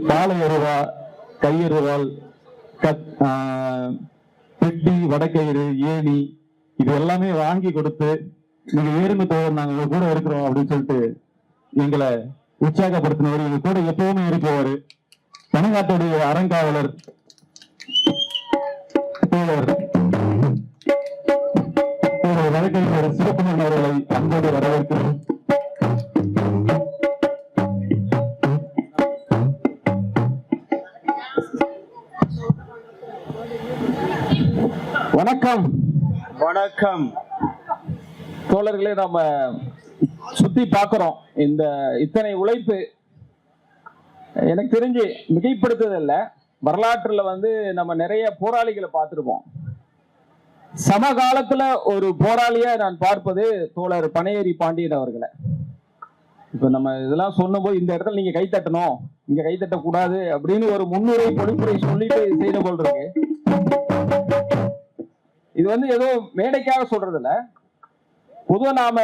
காலை அருவா, கையறுவாள், பெட்டி, வடக்கயிறு, ஏணி இது எல்லாமே வாங்கி கொடுத்து நீங்க ஏறுங்க தோழர், நாங்க உங்க கூட இருக்கிறோம் அப்படின்னு சொல்லிட்டு எங்களை உற்சாகப்படுத்தினவர். எங்க கூட எப்பவுமே இருப்பவர் தமிழ்நாட்டுடைய அறங்காவலர் தோழர் வழக்கறிஞர் சிவகுமார் அவர்களை அன்போடு வரவேற்கிறோம். வணக்கம். வணக்கம் தோழர்களே. நம்ம சுத்தி பார்க்கிறோம். இந்த இத்தனை உழைப்பு எனக்கு தெரிஞ்சு மிகைப்படுத்துதல்ல, வரலாற்றுல நம்ம நிறைய போராளிகளை பார்த்திருப்போம். சமகாலத்துல ஒரு போராளியா நான் பார்ப்பது தோழர் பனையேறி பாண்டியன் அவர்களை. இப்ப நம்ம இதெல்லாம் சொன்னபோது இந்த இடத்துல நீங்க கைத்தட்டணும், இங்க கைத்தட்டக்கூடாது அப்படின்னு ஒரு முன்னுரை பொழிப்புரை சொல்லிட்டு செய்த போல் இருக்கு. இது ஏதோ மேடைக்காக சொல்றது இல்ல. பொதுவா நாம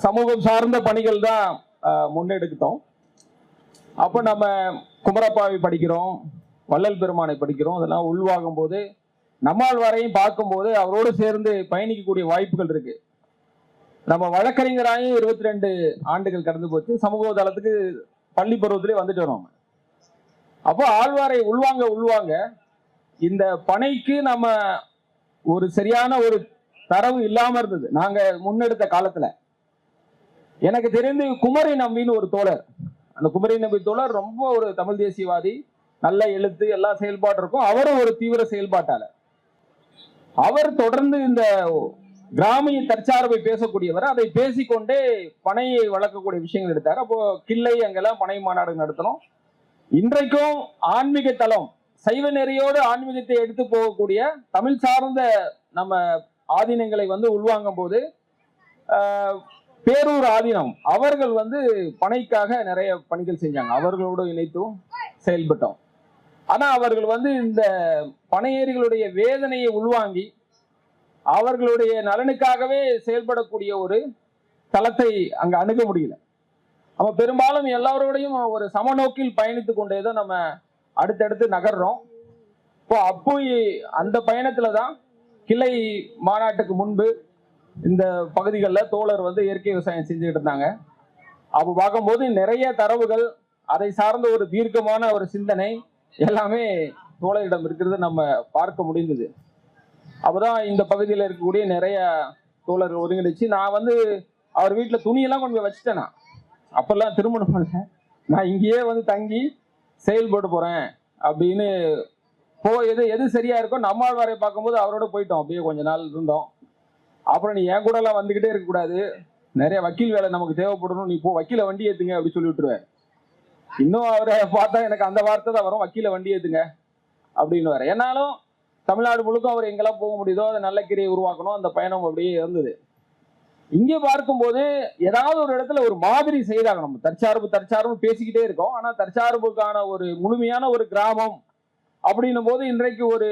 சமூகம் சார்ந்த பணிகள் தான் முன்னெடுக்கிட்டோம். அப்ப நம்ம குமரப்பாவை படிக்கிறோம், வள்ளல் பெருமானை படிக்கிறோம். அதெல்லாம் உள்வாகும் போது நம்மாழ்வாரையும் பார்க்கும்போது அவரோடு சேர்ந்து பயணிக்கக்கூடிய வாய்ப்புகள் இருக்கு. நம்ம வழக்கறிஞராயும் 22 ஆண்டுகள் கடந்து போச்சு. சமூக தளத்துக்கு பள்ளி பருவத்திலே வந்துட்டு வரோம். அப்போ ஆழ்வாரை உள்வாங்க இந்த பணிக்கு நம்ம ஒரு சரியான ஒரு தரவு இல்லாம இருந்தது. நாங்க முன்னெடுத்த காலத்துல எனக்கு தெரிந்து குமரி நம்பின்னு ஒரு தோழர், அந்த குமரி நம்பி தோழர் ரொம்ப ஒரு தமிழ் தேசியவாதி, நல்ல எழுத்து, எல்லா செயல்பாடு இருக்கும். அவரும் ஒரு தீவிர செயல்பாட்டாளர். அவர் தொடர்ந்து இந்த கிராமிய தற்சார்பை பேசக்கூடியவர். அதை பேசிக்கொண்டே பனையை வளர்க்கக்கூடிய விஷயங்கள் எடுத்தார். அப்போ கிள்ளை அங்கெல்லாம் பனை மாநாடு நடத்தணும். இன்றைக்கும் ஆன்மீக தளம், சைவ நெறியோடு ஆன்மீகத்தை எடுத்து போகக்கூடிய தமிழ் சார்ந்த நம்ம ஆதீனங்களை உள்வாங்கும் போது பேரூர் ஆதீனம் அவர்கள் பனைக்காக நிறைய பணிகள் செஞ்சாங்க. அவர்களோடு இணைத்தும் செயல்பட்டோம். ஆனா அவர்கள் இந்த பனையேறிகளுடைய வேதனையை உள்வாங்கி அவர்களுடைய நலனுக்காகவே செயல்படக்கூடிய ஒரு தளத்தை அங்க அணுக முடியல. அப்ப பெரும்பாலும் எல்லாரோடையும் ஒரு சமநோக்கில் பயணித்து கொண்டேதான் நம்ம அடுத்தடுத்து நகர்றோம். அப்போ அந்த பயணத்துலதான் கிளை மாநாட்டுக்கு முன்பு இந்த பகுதிகளில் தோழர் இயற்கை விவசாயம் செஞ்சுக்கிட்டு இருந்தாங்க. அப்போ பார்க்கும்போது நிறைய தரவுகள், அதை சார்ந்த ஒரு தீர்க்கமான ஒரு சிந்தனை எல்லாமே தோழரிடம் இருக்கிறது நம்ம பார்க்க முடிந்தது. அப்போதான் இந்த பகுதியில் இருக்கக்கூடிய நிறைய தோழர்கள் ஒருங்கிணைச்சு நான் அவர் வீட்டில் துணியெல்லாம் கொண்டு போய் வச்சுட்டேன். நான் அப்பெல்லாம் திருமணம் பண்ணல, நான் இங்கேயே தங்கி செயல்பட்டு போறேன் அப்படின்னு எது சரியா இருக்கோ நம்மாழ்வாரை பார்க்கும்போது அவரோட போயிட்டோம். அப்படியே கொஞ்ச நாள் இருந்தோம். அப்புறம் நீ என் கூட எல்லாம் வந்துகிட்டே இருக்கக்கூடாது, நிறைய வக்கீல் வேலை நமக்கு தேவைப்படணும், நீ போ வக்கீல வண்டி ஏத்துங்க அப்படி சொல்லி விட்டுருவாரு. இன்னும் அவரை பார்த்தா எனக்கு அந்த வார்த்தை தான் வரும், வக்கீல வண்டி ஏத்துங்க அப்படின்னு வர. என்னாலும் தமிழ்நாடு முழுக்க அவர் எங்கெல்லாம் போக முடியுதோ அதை நல்ல கிரியை உருவாக்கணும். அந்த பயணம் அப்படியே இருந்தது. இங்கே பார்க்கும்போது ஏதாவது ஒரு இடத்துல ஒரு மாதிரி செய்தாங்க. நம்ம தற்சார்பு பேசிக்கிட்டே இருக்கோம். ஆனா தற்சார்புக்கான ஒரு முழுமையான ஒரு கிராமம் அப்படின்னும் போது இன்றைக்கு ஒரு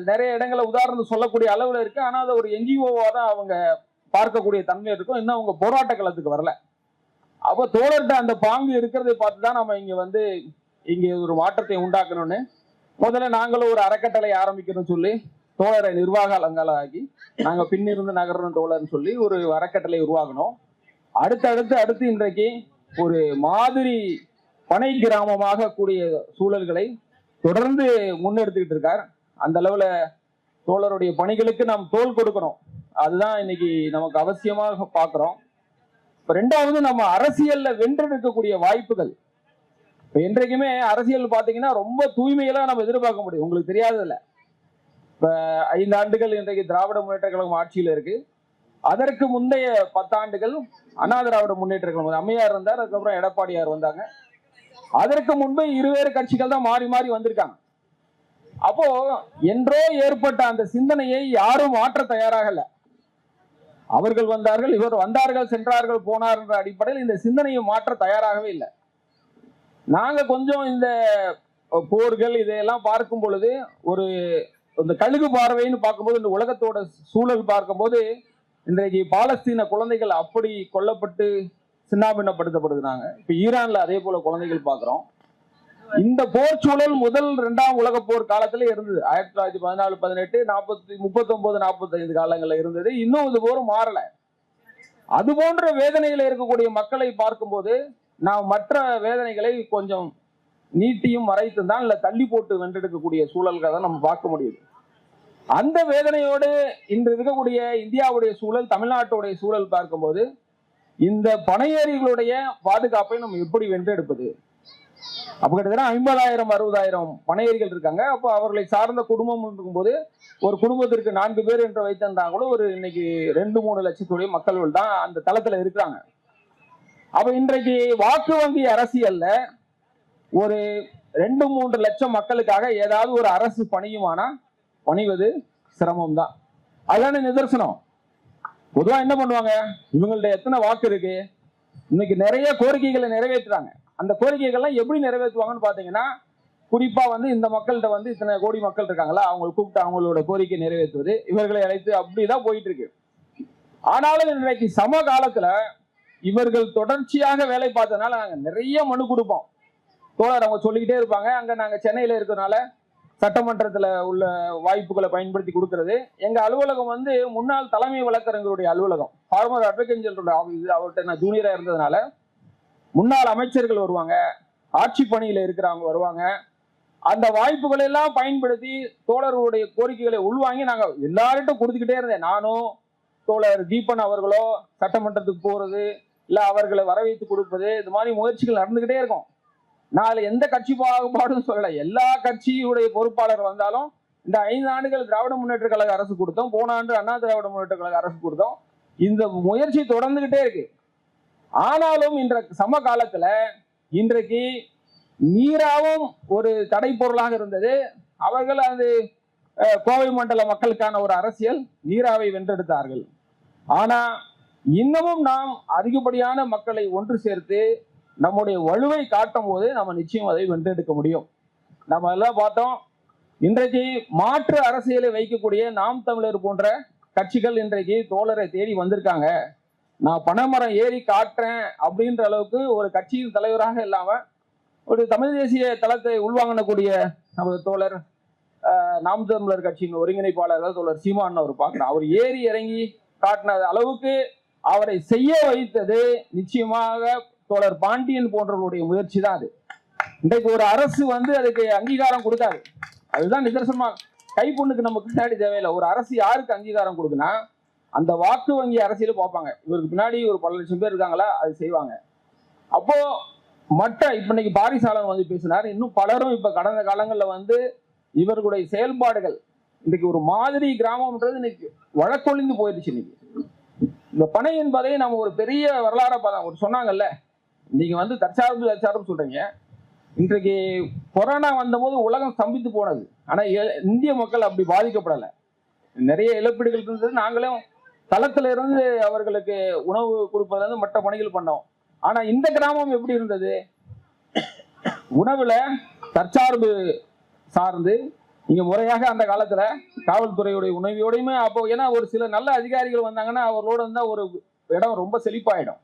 நிறைய இடங்களை உதாரணம் சொல்லக்கூடிய அளவுல இருக்கு. ஆனா அதை ஒரு என்ஜிஓவா தான் அவங்க பார்க்கக்கூடிய தன்மை இருக்கும். இன்னும் அவங்க போராட்ட களத்துக்கு வரல. அப்ப தோழர்கிட்ட அந்த பாங்கு இருக்கிறதை பார்த்துதான் நம்ம இங்க ஒரு மாற்றத்தை உண்டாக்கணும்னு முதல்ல நாங்களும் ஒரு அறக்கட்டளை ஆரம்பிக்கணும்னு சொல்லி தோழரை நிர்வாக அலங்காலாகி நாங்க பின்னிருந்து நகரணும் தோழர்னு சொல்லி ஒரு அறக்கட்டளை உருவாகணும். அடுத்து இன்றைக்கு ஒரு மாதிரி பனை கிராமமாக கூடிய சூழல்களை தொடர்ந்து முன்னெடுத்துக்கிட்டு இருக்கார். அந்த அளவுல தோழருடைய பணிகளுக்கு நாம் தோள் கொடுக்கணும். அதுதான் இன்னைக்கு நமக்கு அவசியமாக பார்க்கிறோம். இப்ப ரெண்டாவது, நம்ம அரசியல்ல வென்றெடுக்கக்கூடிய வாய்ப்புகள். இப்ப என்றைக்குமே அரசியல் பாத்தீங்கன்னா ரொம்ப தூய்மையெல்லாம் நம்ம எதிர்பார்க்க முடியும். உங்களுக்கு தெரியாததில்ல, இப்ப 5 ஆண்டுகள் இன்றைக்கு திராவிட முன்னேற்ற கழகம் ஆட்சியில இருக்கு. அதற்கு முந்தைய 10 ஆண்டுகள் அண்ணா திராவிட முன்னேற்ற கழகம், அம்மையார் இருந்தார், அதுக்கப்புறம் எடப்பாடியார் வந்தாங்க. அதற்கு முன்பு இருவேறு கட்சிகள் தான் மாறி மாறி வந்திருக்காங்க. அப்போ என்றோ ஏற்பட்ட அந்த சிந்தனையை யாரும் மாற்ற தயாராகல. அவர்கள் வந்தார்கள், இவர் வந்தார்கள், சென்றார்கள், போனார் என்ற அடிப்படையில் இந்த சிந்தனையை மாற்ற தயாராகவே இல்லை. நாங்க கொஞ்சம் இந்த போர்கள் இதையெல்லாம் பார்க்கும் பொழுது ஒரு இந்த கழுகு பார்வைன்னு பார்க்கும்போது, இந்த உலகத்தோட சூழல் பார்க்கும்போது இன்றைக்கு பாலஸ்தீன குழந்தைகள் அப்படி கொல்லப்பட்டு சின்னாபின்னப்படுத்தப்படுகிறாங்க. இப்ப ஈரான்ல அதே போல குழந்தைகள் பார்க்கிறோம். இந்த போர் சூழல் முதல் 2ஆம் உலக போர் காலத்துல இருந்தது. 1914, 18, 40, 39, 45 காலங்கள்ல இருந்தது. இன்னும் இது போரும் மாறல. அது போன்ற வேதனையில இருக்கக்கூடிய மக்களை பார்க்கும்போது நாம் மற்ற வேதனைகளை கொஞ்சம் நீட்டியும் மறைத்தும் தான் இல்ல தள்ளி போட்டு வென்றெடுக்கக்கூடிய சூழல்களை தான் நம்ம பார்க்க முடியுது. அந்த வேதனையோடு இன்று இருக்கக்கூடிய இந்தியாவுடைய சூழல், தமிழ்நாட்டுடைய சூழல் பார்க்கும்போது இந்த பனையேறிகளுடைய பாதுகாப்பை நம்ம எப்படி வென்றெடுப்பது? அப்ப கிட்டத்தட்ட 50,000 60,000 பனையேறிகள் இருக்காங்க. அப்போ அவர்களை சார்ந்த குடும்பம் இருக்கும்போது ஒரு குடும்பத்திற்கு 4 பேர் என்று வைத்திருந்தா கூட ஒரு இன்னைக்கு 2-3 லட்சத்துடைய மக்கள் தான் அந்த தளத்துல இருக்கிறாங்க. அப்ப இன்றைக்கு வாக்கு வங்கி அரசியல்ல ஒரு 2-3 லட்சம் மக்களுக்காக ஏதாவது ஒரு அரசு பணியுமானா பணிவது சிரமம் தான். அதான நிதர்சனம். பொதுவா என்ன பண்ணுவாங்க, இவங்கள்ட்ட எத்தனை வாக்கு இருக்கு, இன்னைக்கு நிறைய கோரிக்கைகளை நிறைவேற்றுறாங்க. அந்த கோரிக்கைகள்லாம் எப்படி நிறைவேற்றுவாங்கன்னு பாத்தீங்கன்னா, குறிப்பா இந்த மக்கள்கிட்ட இத்தனை கோடி மக்கள் இருக்காங்களா, அவங்க கூப்பிட்டு அவங்களோட கோரிக்கை நிறைவேற்றுவது, இவர்களை அழைத்து அப்படிதான் போயிட்டு இருக்கு. ஆனாலும் இன்றைக்கு சம காலத்துல இவர்கள் தொடர்ச்சியாக வேலை பார்த்ததுனால நாங்க நிறைய மனு கொடுப்போம். தோழர் அவங்க சொல்லிக்கிட்டே இருப்பாங்க, அங்க நாங்க சென்னையில இருக்கிறதுனால சட்டமன்றத்துல உள்ள வாய்ப்புகளை பயன்படுத்தி கொடுக்கறது. எங்க அலுவலகம் முன்னாள் தலைமை வழக்கறிஞருடைய அலுவலகம், ஃபார்மர் அட்வொகேட் ஜெனரல் ஆபீஸ். அவர்கிட்ட நான் ஜூனியரா இருந்ததுனால முன்னாள் அமைச்சர்கள் வருவாங்க, ஆட்சி பணியில இருக்கிறவங்க வருவாங்க. அந்த வாய்ப்புகளை எல்லாம் பயன்படுத்தி தோழர்களுடைய கோரிக்கைகளை உள்வாங்கி நாங்க எல்லார்ட்டும் கொடுத்துக்கிட்டே இருந்தேன். நானும் தோழர் தீபன் அவர்களோ சட்டமன்றத்துக்கு போறது, இல்ல அவர்களை வரவைத்து கொடுப்பது, இது மாதிரி முயற்சிகள் நடந்துகிட்டே இருக்கும். நான் எந்த கட்சி பாகுபாடும் சொல்லல. எல்லா கட்சியுடைய பொறுப்பாளர் வந்தாலும் இந்த 5 ஆண்டுகள் திராவிட முன்னேற்ற கழக அரசு கொடுத்தோம், போன ஆண்டு அண்ணா திராவிட முன்னேற்ற கழக அரசு கொடுத்தோம். இந்த முயற்சி தொடர்ந்துகிட்டே இருக்கு. ஆனாலும் இன்றைக்கு சம காலத்துல இன்றைக்கு நீராவும் ஒரு தடை பொருளாக இருந்தது. அவர்கள் கோவை மண்டல மக்களுக்கான ஒரு அரசியல் நீராவை வென்றெடுத்தார்கள். ஆனா இன்னமும் நாம் அதிகப்படியான மக்களை ஒன்று சேர்த்து நம்முடைய வலுவை காட்டும் போது நம்ம நிச்சயம் அதை வென்றெடுக்க முடியும். நம்ம எல்லாம் பார்த்தோம், இன்றைக்கு மாற்று அரசியலை வைக்கக்கூடிய நாம் தமிழர் போன்ற கட்சிகள் இன்றைக்கு தோழரை தேடி வந்திருக்காங்க. நான் பனைமரம் ஏறி காட்டுறேன் அப்படின்ற அளவுக்கு ஒரு கட்சியின் தலைவராக இல்லாம ஒரு தமிழ் தேசிய தளத்தை உள்வாங்கக்கூடிய நமது தோழர் நாம் தமிழர் கட்சியின் ஒருங்கிணைப்பாளர் தோழர் சீமான் அவர் பார்க்கிறோம். அவர் ஏறி இறங்கி காட்டின அளவுக்கு அவரை செய்ய வைத்தது நிச்சயமாக தோழர் பாண்டியன் போன்றவர்களுடைய முயற்சி தான். அது இன்றைக்கு ஒரு அரசு அதுக்கு அங்கீகாரம் கொடுக்காது. அதுதான் நிதர்சனமா. கைப்பொண்ணுக்கு நமக்கு பின்னாடி தேவையில்லை. ஒரு அரசு யாருக்கு அங்கீகாரம் கொடுக்குன்னா அந்த வாக்கு வங்கி அரசியல பார்ப்பாங்க. இவருக்கு பின்னாடி ஒரு பல லட்சம் பேர் இருக்காங்களா, அது செய்வாங்க. அப்போ இப்ப இன்னைக்கு பாரிசாலன் பேசினார். இன்னும் பலரும் இப்ப கடந்த காலங்கள்ல இவர்களுடைய செயல்பாடுகள் இன்னைக்கு ஒரு மாதிரி கிராமம்ன்றது இன்னைக்கு வழக்கொழிந்து போயிடுச்சு. இன்னைக்கு இந்த பனை என்பதை நம்ம ஒரு பெரிய வரலாறு பார்த்தோம். சொன்னாங்கல்ல, நீங்க தற்சார்பு சொல்றீங்க. இன்றைக்கு கொரோனா வந்தபோது உலகம் ஸ்தம்பித்து போனது. ஆனா இந்திய மக்கள் அப்படி பாதிக்கப்படலை. நிறைய இழப்பீடுகள் இருந்தது. நாங்களும் தளத்துல இருந்து அவர்களுக்கு உணவு கொடுப்பது மற்ற பணிகள் பண்ணோம். ஆனா இந்த கிராமம் எப்படி இருந்தது? உணவுல தற்சார்பு சார்ந்து இங்க முறையாக அந்த காலத்துல காவல்துறையுடைய உணவியோடையுமே அப்போ, ஏன்னா ஒரு சில நல்ல அதிகாரிகள் வந்தாங்கன்னா அவர்களோட இருந்தா ஒரு இடம் ரொம்ப செழிப்பாயிடும்.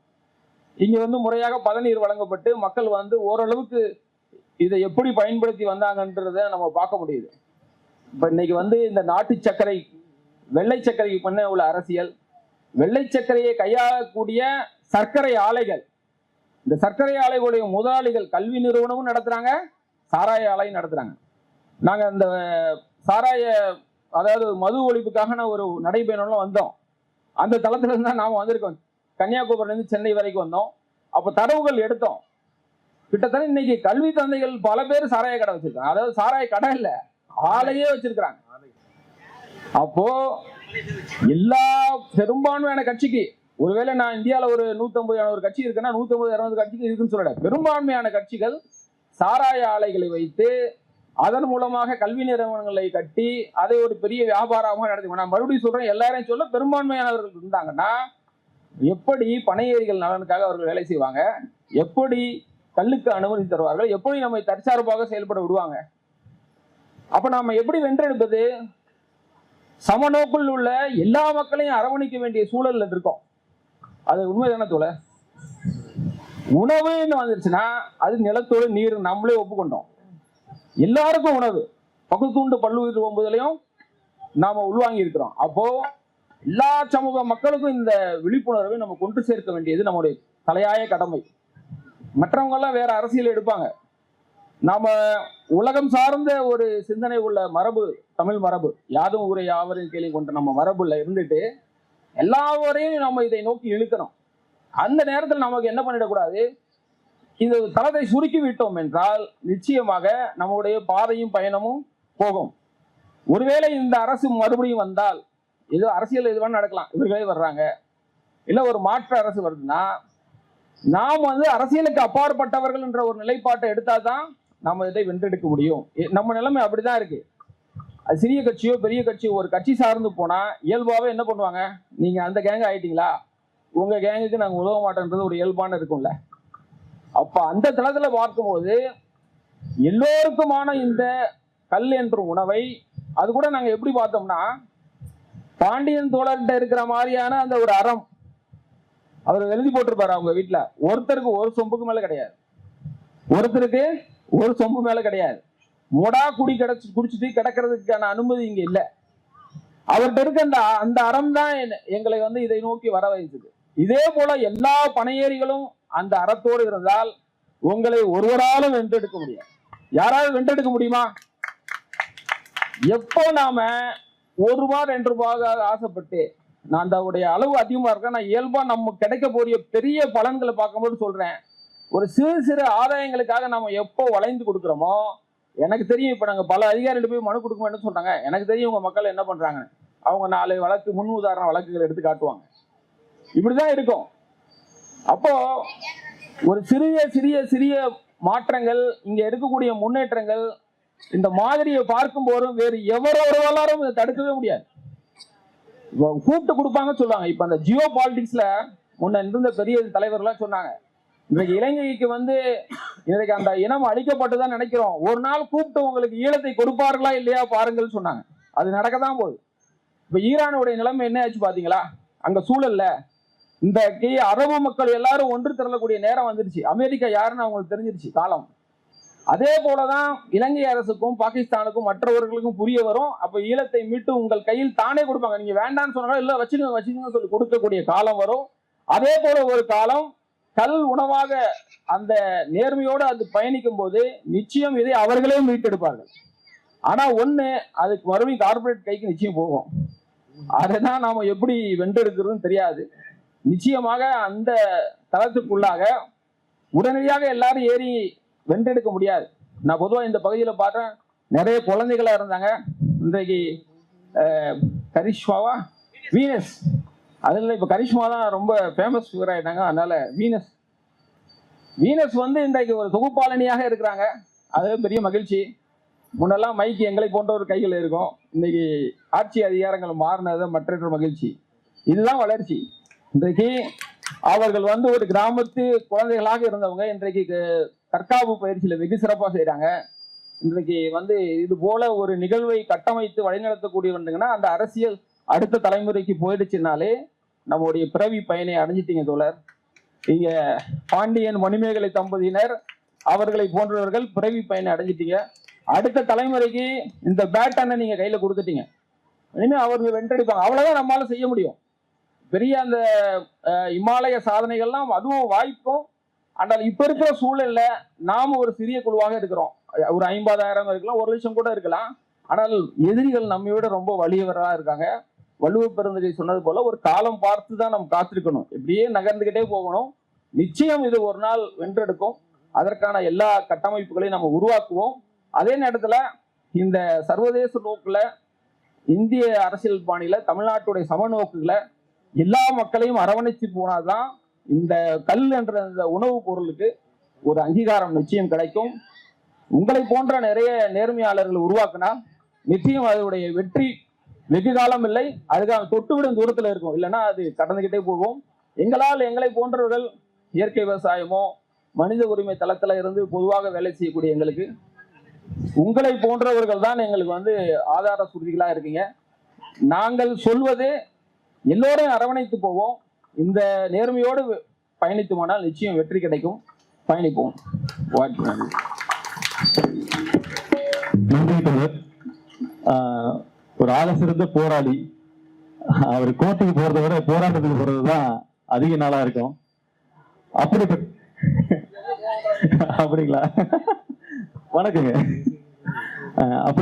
இங்க முறையாக பதநீர் வழங்கப்பட்டு மக்கள் ஓரளவுக்கு இதை எப்படி பயன்படுத்தி வந்தாங்கன்றத நம்ம பார்க்க முடியுது. இப்ப இன்னைக்கு இந்த நாட்டு சர்க்கரை, வெள்ளை சர்க்கரைக்கு பண்ண உள்ள அரசியல், வெள்ளை சர்க்கரையை கையாளக்கூடிய சர்க்கரை ஆலைகள், இந்த சர்க்கரை ஆலைகளுடைய முதலாளிகள் கல்வி நிறுவனமும் நடத்துறாங்க, சாராய ஆலையும் நடத்துறாங்க. நாங்க இந்த சாராய மது ஒழிப்புக்காக ஒரு நடைபயணம்லாம் வந்தோம். அந்த தளத்துல இருந்தா நாம வந்திருக்கோம். கன்னியாகுமரியில இருந்து சென்னை வரைக்கும் வந்தோம். அப்ப தரவுகள் எடுத்தோம். கிட்டத்தட்ட இன்னைக்கு கல்வி தந்தைகள் பல பேர் சாராய கடை வச்சிருக்காங்க. சாராய கடை இல்ல, ஆலையே வச்சிருக்கிறாங்க. அப்போ எல்லா பெரும்பான்மையான கட்சிக்கு, ஒருவேளை நான் இந்தியாவில ஒரு 150 கட்சி இருக்குன்னா 150-200 கட்சிக்கு இருக்குன்னு சொல்லல. பெரும்பான்மையான கட்சிகள் சாராய ஆலைகளை வைத்து அதன் மூலமாக கல்வி நிறுவனங்களை கட்டி அதை ஒரு பெரிய வியாபாரமாக நடத்தி, நான் மறுபடியும் சொல்றேன், எல்லாரையும் சொல்ல, பெரும்பான்மையானவர்கள் இருந்தாங்கன்னா எப்படி பனையேறிகள் நலனுக்காக அவர்கள் வேலை செய்வாங்க? எப்படி கல்லுக்கு அனுமதி தருவார்கள்? எப்படி நம்மை தற்சார்பாக செயல்பட விடுவாங்க? அப்ப நாம எப்படி வென்றெடுப்பது? சமநோக்குள் உள்ள எல்லா மக்களையும் அரவணைக்க வேண்டிய சூழல்ல இருக்கோம். அது உண்மைதானே தோழர்? உணவுன்னு வந்துருச்சுன்னா அது நிலத்தோடு நீர் நம்மளே ஒப்புக்கொண்டோம். எல்லாருக்கும் உணவு பகுத்துண்டு பல்லுயிர் ஒன்பதுலையும் நாம உள்வாங்கி இருக்கிறோம். அப்போ எல்லா சமூக மக்களுக்கும் இந்த விழிப்புணர்வை நம்ம கொண்டு சேர்க்க வேண்டியது நம்முடைய தலையாய கடமை. மற்றவங்க எல்லாம் வேற அரசியல் எடுப்பாங்க. நாம உலகம் சார்ந்த ஒரு சிந்தனை உள்ள மரபு, தமிழ் மரபு, யாதும் ஊரை யாவரையும் கேள்வி கொண்ட நம்ம மரபுல இருந்துட்டு எல்லாவரையும் நம்ம இதை நோக்கி இழுக்கணும். அந்த நேரத்தில் நமக்கு என்ன பண்ணிடக்கூடாது, இந்த தளத்தை சுருக்கி விட்டோம் என்றால் நிச்சயமாக நம்முடைய பாதையும் பயணமும் போகும். ஒருவேளை இந்த அரசு மறுபடியும் வந்தால், ஏதோ அரசியல் எது வேணா நடக்கலாம், இவர்களே வர்றாங்க, இல்ல ஒரு மாற்று அரசு வருதுன்னா நாம் அரசியலுக்கு அப்பாற்பட்டவர்கள் என்ற ஒரு நிலைப்பாட்டை எடுத்தாதான் நம்ம இதை வென்றெடுக்க முடியும். நம்ம நிலைமை அப்படிதான் இருக்கு. அது சிறிய கட்சியோ பெரிய கட்சியோ ஒரு கட்சி சார்ந்து போனா இயல்பாவே என்ன பண்ணுவாங்க, நீங்க அந்த கேங்க ஆயிட்டீங்களா, உங்க கேங்குக்கு நாங்க உதவ மாட்டோன்றது ஒரு இயல்பான இருக்கும்ல. அப்ப அந்த தளத்துல பார்க்கும்போது எல்லோருக்குமான இந்த கல் என்ற உணவை அது கூட நாங்க எப்படி பார்த்தோம்னா, பாண்டியன் தோழர்கிட்ட இருக்கிற மாதிரியான அந்த ஒரு அறம் அவர் எழுதி போட்டிருப்பாரு அவங்க வீட்டுல, ஒருத்தருக்கு ஒரு சொம்புக்கு மேல கிடையாது, ஒருத்தருக்கு ஒரு சொம்பு மேல கிடையாது, மொடா குடி குடிச்சிட்டு கிடக்கிறதுக்கான அனுமதி இங்க இல்ல. அவர்கிட்ட இருக்க அந்த அறம் தான் எங்களை இதை நோக்கி வர வைத்தது. இதே போல எல்லா பனையேறிகளும் அந்த அறத்தோடு இருந்தால் உங்களை ஒருவராலும் வென்றெடுக்க முடியும். யாராவது வென்றெடுக்க முடியுமா? எப்போ நாம ₹1 ₹2 ஆசைப்பட்டு, நான் அதோடைய அளவு அதிகமா இருக்கேன், நான் இயல்பா நம்ம கிடைக்க போறிய பெரிய பலன்களை பார்க்கும்போது சொல்றேன், ஒரு சிறு சிறு ஆதாயங்களுக்காக நம்ம எப்போ வளைந்து கொடுக்குறோமோ, எனக்கு தெரியும். இப்ப நாங்க பல அதிகாரிகள் போய் மனு கொடுக்கணும்னு சொல்றாங்க, எனக்கு தெரியும் உங்க மக்கள் என்ன பண்றாங்க. அவங்க 4 வழக்கு முன் உதாரண வழக்குகள் எடுத்து காட்டுவாங்க. இப்படிதான் இருக்கும். அப்போ ஒரு சிறிய சிறிய சிறிய மாற்றங்கள், இங்க எடுக்கக்கூடிய முன்னேற்றங்கள், இந்த மாதிரியை பார்க்கும் போதும் வேறு எவரோருவராலும் இதை தடுக்கவே முடியாது. கூப்பிட்டு கொடுப்பாங்க சொல்லுவாங்க. இப்ப அந்த ஜியோ பாலிடிக்ஸ்ல முன்ன இருந்த பெரிய தலைவர்கள்லாம் சொன்னாங்க, இன்றைக்கு இலங்கைக்கு இன்றைக்கு அந்த இனம் அழிக்கப்பட்டுதான் நினைக்கிறோம், ஒரு நாள் கூப்பிட்டு உங்களுக்கு ஈழத்தை கொடுப்பார்களா இல்லையா பாருங்கள் சொன்னாங்க. அது நடக்கதான் போகுது. இப்ப ஈரானுடைய நிலைமை என்ன ஆச்சு பாத்தீங்களா? அங்க சூழல்ல இந்த அரபு மக்கள் எல்லாரும் ஒன்று திரளக்கூடிய நேரம் வந்துருச்சு. அமெரிக்கா யாருன்னு அவங்களுக்கு தெரிஞ்சிருச்சு காலம். அதே போலதான் இலங்கை அரசுக்கும் பாகிஸ்தானுக்கும் மற்றவர்களுக்கும் புரிய வரும். அப்ப ஈழத்தை மீட்டு உங்கள் கையில் தானே கொடுப்பாங்க. நீங்க வேண்டாம்னு சொன்னாலும் இல்ல வச்சுக்கோங்க சொல்லி கொடுக்கக்கூடிய காலம் வரும். அதே போல ஒரு காலம் கல் உணவாக அந்த நேர்மையோடு அது பயணிக்கும் போது நிச்சயம் இதை அவர்களே மீட்டெடுப்பார்கள். ஆனா ஒண்ணு, அதுக்கு மறுபடியும் கார்பரேட் கைக்கு நிச்சயம் போகும். அதைதான் நாம எப்படி வென்றெடுக்கிறதுன்னு தெரியாது. நிச்சயமாக அந்த தளத்துக்குள்ளாக உடனடியாக எல்லாரும் ஏறி வென்றெடுக்க முடியாது. நான் பொதுவாக இந்த பகுதியில் பார்த்தேன், நிறைய குழந்தைகளா இருந்தாங்க. இன்றைக்கு கரிஷ்மாவா வீனஸ், அதில் இப்போ கரிஷ்மா தான் ரொம்ப ஃபேமஸ் ஃபிகர் ஆகிட்டாங்க. அதனால வீனஸ் இன்றைக்கு ஒரு தொகுப்பாளனியாக இருக்கிறாங்க. அது பெரிய மகிழ்ச்சி. முன்னெல்லாம் மைக்கு எங்களை போன்ற ஒரு கையில் இருக்கும், இன்னைக்கு ஆட்சி அதிகாரங்கள் மாறினது மற்றொரு மகிழ்ச்சி. இதுதான் வளர்ச்சி. இன்றைக்கு அவர்கள் ஒரு கிராமத்து குழந்தைகளாக இருந்தவங்க இன்றைக்கு தற்காப்பு பயிற்சியில வெகு சிறப்பாக செய்யறாங்க. இன்றைக்கு இது போல ஒரு நிகழ்வை கட்டமைத்து வழிநடத்தக்கூடியவங்கன்னா அந்த அரசியல் அடுத்த தலைமுறைக்கு போயிடுச்சுனாலே நம்முடைய பிறவி பயனை அடைஞ்சிட்டீங்க தோழர். இங்க பாண்டியன் மணிமேகலை தம்பதியினர் அவர்களை போன்றவர்கள் பிறவி பயனை அடைஞ்சிட்டீங்க. அடுத்த தலைமுறைக்கு இந்த பேட்டனை நீங்க கையில கொடுத்துட்டீங்க. இனிமே அவர்கள் வென்றெடுப்பாங்க. அவ்வளவுதான் நம்மளால செய்ய முடியும். பெரிய அந்த இமாலய சாதனைகள்லாம் அதுவும் வாய்ப்பும். ஆனால் இப்ப இருக்கிற சூழல்ல நாம ஒரு சிறிய குழுவாக இருக்கிறோம். ஒரு 50,000 இருக்கலாம், 1,00,000 கூட இருக்கலாம். ஆனால் எதிரிகள் நம்மை விட ரொம்ப வலியவரா இருக்காங்க. வள்ளுவ பெருந்தகை சொன்னது போல ஒரு காலம் பார்த்து தான் நம்ம காத்திருக்கணும். இப்படியே நகர்ந்துகிட்டே போகணும். நிச்சயம் இது ஒரு நாள் வென்றெடுக்கும். அதற்கான எல்லா கட்டமைப்புகளையும் நம்ம உருவாக்குவோம். அதே நேரத்துல இந்த சர்வதேச நோக்குல, இந்திய அரசியல் பாணியில, தமிழ்நாட்டுடைய சமநோக்குகளை எல்லா மக்களையும் அரவணைச்சு போனாதான் இந்த கல் என்ற இந்த உணவுப் பொருளுக்கு ஒரு அங்கீகாரம் நிச்சயம் கிடைக்கும். உங்களை போன்ற நிறைய நேர்மையாளர்கள் உருவாக்கினா நிச்சயம் அதனுடைய வெற்றி வெகு காலம் இல்லை, அதுக்காக தொட்டுவிடும் தூரத்துல இருக்கும். இல்லைன்னா அது கடந்துகிட்டே போகும். எங்களை போன்றவர்கள் இயற்கை விவசாயமோ மனித உரிமை தளத்துல இருந்து பொதுவாக வேலை செய்யக்கூடிய எங்களுக்கு, உங்களை போன்றவர்கள் தான் எங்களுக்கு ஆதார சுருதிகளா இருக்கீங்க. நாங்கள் சொல்வது எல்லோரையும் அரவணைத்து போவோம். இந்த நேர்மையோடு பயணித்துமானால் நிச்சயம் வெற்றி கிடைக்கும். பயணிப்போம். வாய்ப்பு நன்றி. நன்றி தோழர். ஒரு ஆள சிறந்த போராளி. அவர் கோர்ட்டுக்கு போறதை விட போராட்டத்துக்கு போறதுதான் அதிக நாளா இருக்கும். அப்படிப்பட்ட அப்படிங்களா? வணக்கங்க. அப்படி